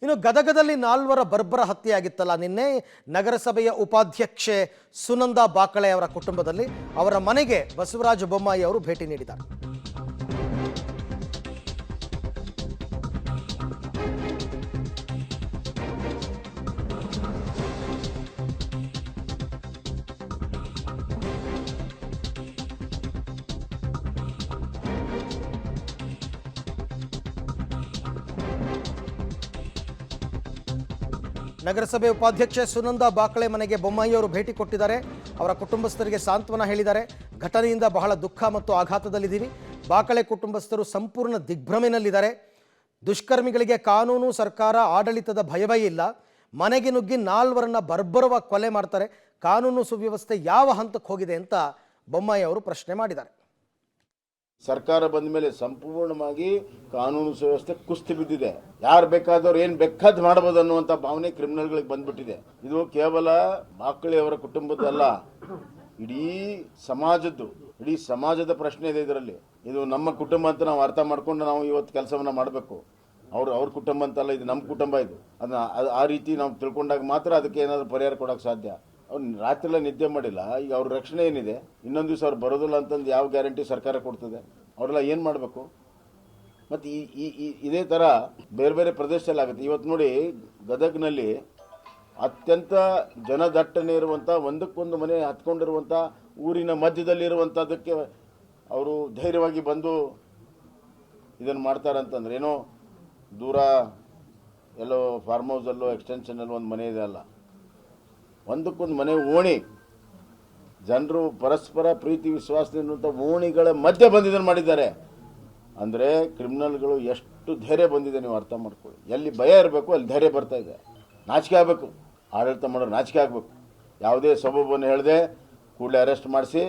ಇನ್ನು ಗದಗದಲ್ಲಿ 4 ಬರ್ಬರ ಹತ್ಯೆಯಾಗಿತ್ತಲ್ಲ ನಿನ್ನೆ. ನಗರಸಭೆಯ ಉಪಾಧ್ಯಕ್ಷೆ ಸುನಂದಾ ಬಾಕಳೆ ಅವರ ಕುಟುಂಬದಲ್ಲಿ ಅವರ ಮನೆಗೆ ಬಸವರಾಜ ಬೊಮ್ಮಾಯಿ ಅವರು ಭೇಟಿ ನೀಡಿದ್ದಾರೆ. ನಗರಸಭೆ ಉಪಾಧ್ಯಕ್ಷೆ ಸುನಂದಾ ಬಾಕಳೆ ಮನೆಗೆ ಬೊಮ್ಮಾಯಿ ಅವರು ಭೇಟಿ ಕೊಟ್ಟಿದ್ದಾರೆ. ಅವರ ಕುಟುಂಬಸ್ಥರಿಗೆ ಸಾಂತ್ವನ ಹೇಳಿದ್ದಾರೆ. ಘಟನೆಯಿಂದ ಬಹಳ ದುಃಖ ಮತ್ತು ಆಘಾತದಲ್ಲಿದ್ದೀವಿ. ಬಾಕಳೆ ಕುಟುಂಬಸ್ಥರು ಸಂಪೂರ್ಣ ದಿಗ್ಭ್ರಮೆಯಲ್ಲಿದ್ದಾರೆ. ದುಷ್ಕರ್ಮಿಗಳಿಗೆ ಕಾನೂನು, ಸರ್ಕಾರ, ಆಡಳಿತದ ಭಯವೇ ಇಲ್ಲ. ಮನೆಗೆ ನುಗ್ಗಿ 4 ಬರ್ಬರವಾಗಿ ಕೊಲೆ ಮಾಡ್ತಾರೆ. ಕಾನೂನು ಸುವ್ಯವಸ್ಥೆ ಯಾವ ಹಂತಕ್ಕೆ ಹೋಗಿದೆ ಅಂತ ಬೊಮ್ಮಾಯಿ ಅವರು ಪ್ರಶ್ನೆ ಮಾಡಿದ್ದಾರೆ. ಸರ್ಕಾರ ಬಂದ ಮೇಲೆ ಸಂಪೂರ್ಣವಾಗಿ ಕಾನೂನು ಸುವ್ಯವಸ್ಥೆ ಕುಸ್ತಿ ಬಿದ್ದಿದೆ. ಯಾರು ಬೇಕಾದವ್ರು ಏನು ಬೇಕಾದ್ ಮಾಡಬಹುದು ಅನ್ನುವಂಥ ಭಾವನೆ ಕ್ರಿಮಿನಲ್ಗಳಿಗೆ ಬಂದ್ಬಿಟ್ಟಿದೆ. ಇದು ಕೇವಲ ಬಾಕಳೆಯವರ ಕುಟುಂಬದಲ್ಲ, ಇಡೀ ಸಮಾಜದ ಪ್ರಶ್ನೆ ಇದೆ ಇದರಲ್ಲಿ. ಇದು ನಮ್ಮ ಕುಟುಂಬ ಅಂತ ನಾವು ಅರ್ಥ ಮಾಡ್ಕೊಂಡು ನಾವು ಇವತ್ತು ಕೆಲಸವನ್ನ ಮಾಡಬೇಕು. ಅವ್ರ ಕುಟುಂಬ ಅಂತಲ್ಲ, ಇದು ನಮ್ಮ ಕುಟುಂಬ. ಇದು ಅದನ್ನ ಆ ರೀತಿ ನಾವು ತಿಳ್ಕೊಂಡಾಗ ಮಾತ್ರ ಅದಕ್ಕೆ ಏನಾದರೂ ಪರಿಹಾರ ಕೊಡೋಕೆ ಸಾಧ್ಯ. ಅವ್ರು ರಾತ್ರಿ ನಿದ್ದೆ ಮಾಡಿಲ್ಲ, ಈಗ ಅವ್ರ ರಕ್ಷಣೆ ಏನಿದೆ? ಇನ್ನೊಂದು ದಿವಸ ಅವ್ರು ಬರೋದಿಲ್ಲ ಅಂತಂದು ಯಾವ ಗ್ಯಾರಂಟಿ ಸರ್ಕಾರ ಕೊಡ್ತದೆ? ಅವರೆಲ್ಲ ಏನು ಮಾಡಬೇಕು? ಮತ್ತು ಇದೇ ಥರ ಬೇರೆ ಬೇರೆ ಪ್ರದೇಶದಲ್ಲಿ ಆಗುತ್ತೆ. ಇವತ್ತು ನೋಡಿ, ಗದಗ್ನಲ್ಲಿ ಅತ್ಯಂತ ಜನದಟ್ಟಣೆ ಇರುವಂಥ, ಒಂದಕ್ಕೊಂದು ಮನೆ ಹತ್ಕೊಂಡಿರುವಂಥ ಊರಿನ ಮಧ್ಯದಲ್ಲಿರುವಂಥದ್ದಕ್ಕೆ ಅವರು ಧೈರ್ಯವಾಗಿ ಬಂದು ಇದನ್ನು ಮಾಡ್ತಾರಂತಂದ್ರೆ ಏನೋ ದೂರ ಎಲ್ಲೋ ಫಾರ್ಮ್ ಹೌಸಲ್ಲೋ ಎಕ್ಸ್ಟೆನ್ಷನಲ್ಲೋ ಒಂದು ಮನೆ ಇದೆ ಅಲ್ಲ, ಒಂದಕ್ಕೊಂದು ಮನೆ ಓಣಿ, ಜನರು ಪರಸ್ಪರ ಪ್ರೀತಿ ವಿಶ್ವಾಸದಿಂದ ಓಣಿಗಳ ಮಧ್ಯೆ ಬಂದಿದ್ದನ್ನು ಮಾಡಿದ್ದಾರೆ. ಅಂದರೆ ಕ್ರಿಮಿನಲ್ಗಳು ಎಷ್ಟು ಧೈರ್ಯ ಬಂದಿದೆ ನೀವು ಅರ್ಥ ಮಾಡ್ಕೊಳ್ಳಿ. ಎಲ್ಲಿ ಭಯ ಇರಬೇಕು ಅಲ್ಲಿ ಧೈರ್ಯ ಬರ್ತಾ ಇದೆ. ನಾಚಿಕೆ ಆಗಬೇಕು, ಆಡಳಿತ ಮಾಡೋರು ನಾಚಿಕೆ ಆಗಬೇಕು. ಯಾವುದೇ ಸಬಬನ್ನು ಹೇಳದೆ ಕೂಡಲೇ ಅರೆಸ್ಟ್ ಮಾಡಿಸಿ,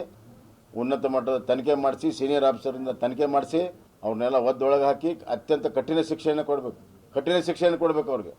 ಉನ್ನತ ಮಟ್ಟದ ತನಿಖೆ ಮಾಡಿಸಿ, ಸೀನಿಯರ್ ಆಫೀಸರಿಂದ ತನಿಖೆ ಮಾಡಿಸಿ, ಅವ್ರನ್ನೆಲ್ಲ ಒದ್ದೊಳಗೆ ಹಾಕಿ ಅತ್ಯಂತ ಕಠಿಣ ಶಿಕ್ಷೆಯನ್ನು ಕೊಡಬೇಕು ಅವ್ರಿಗೆ.